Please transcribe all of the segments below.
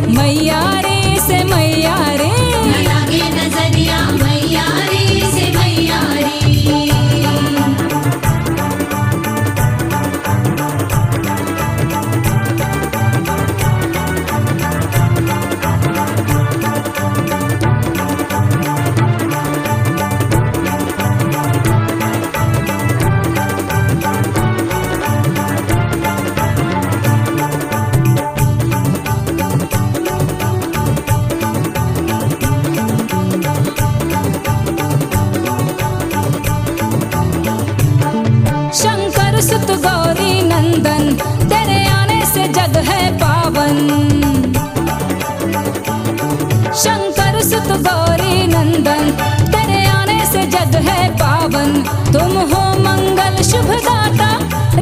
मैया रे से मैया रे, न लागे नजरिया मैया रे से मैया रे। शंकर सुत गौरी नंदन तेरे आने से जग है पावन। शंकर सुत गौरी नंदन तेरे आने से जग है पावन। तुम हो मंगल शुभदाता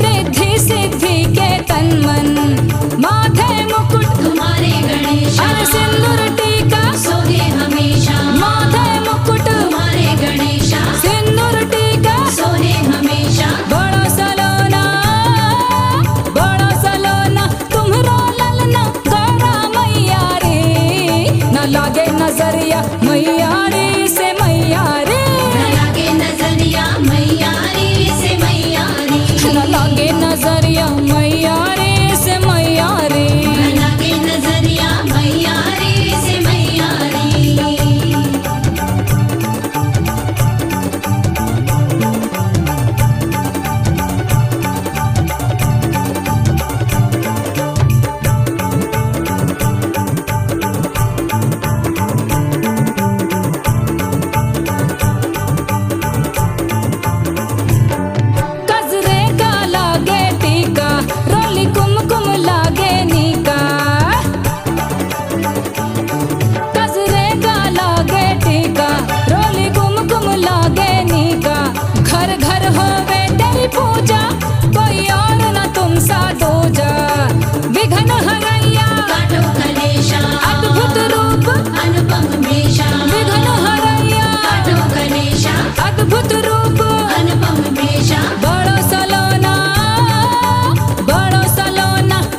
रिद्धि सिद्धि के तन मन। माथे मुकुट तुम्हारे गणेश और सिंदूर टीका सोहे हमेशा। माथे मुकुट तुम्हारे गणेश सिंदूर टीका सोहे हमेशा। बड़ा सलोना तुम्हरो ललना गौरा मैया रे। न लागे नजरिया मैया रे से मैया रे, न लागे नजरिया मैया रे से मैया रे। न लागे नजरिया मैया रे से मैया रे। न लागे नजरिया मैया रे से मैया रे। गजरे का लागे टीका रोली कुमकुम लागे नीका। गजरे का लागे टीका रोली कुमकुम लागे नीका। घर घर होवे तेरी पूजा कोई और न तुम सा दूजा। विघ्न हरैया काटो कलेशा अद्भुत रूप अनुपम मेषा। विघ्न हरैया काटो कलेशा अद्भुत रूप अनुपम मेषा। बड़ो सलोना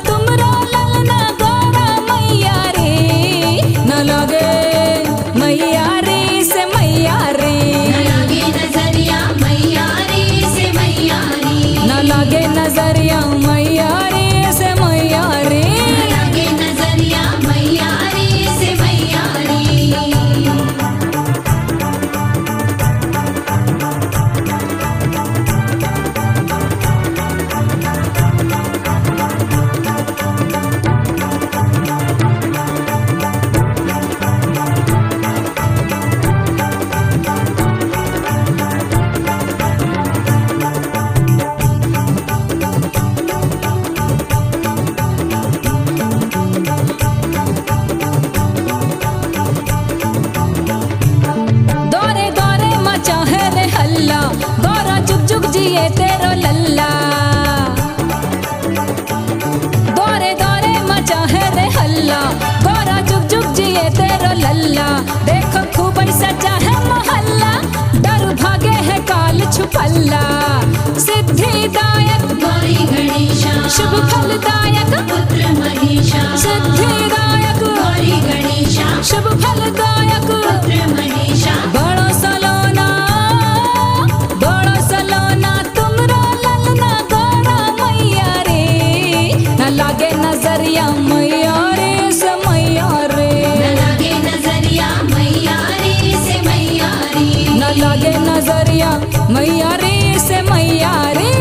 तुमरो ललना गौरा मैया रे। न लागे मैया रे से मैया रे, न लागे नजरिया मैया रे से मैया रे। न लागे नजरिया मैया रे से मैया रे। न लागे नजरिया मैया रे से मैया रे। दौरे दौरे मचा है रे हल्ला गौरा जुग जुग जिए तेरो लल्ला। दौरे दौरे मचा है रे हल्ला गौरा जुग जुग जिए तेरो लल्ला। देखो खूब सजा है मोहल्ला डर भागे है काल छुपल्ला। सिद्धिदायक गौरी गणेशा शुभ फलदायक पुत्र महेशा। सिद्धिदायक गौरी गणेशा शुभ फलदायक पुत्र महेशा। बड़ो सलोना तुमरो ललना गौरा मैया रे। न लागे नजरिया मैया रे से मैया रे, न लागे नजरिया मैया रे से मैया रे। न लागे नजरिया मैया रे से मैया रे।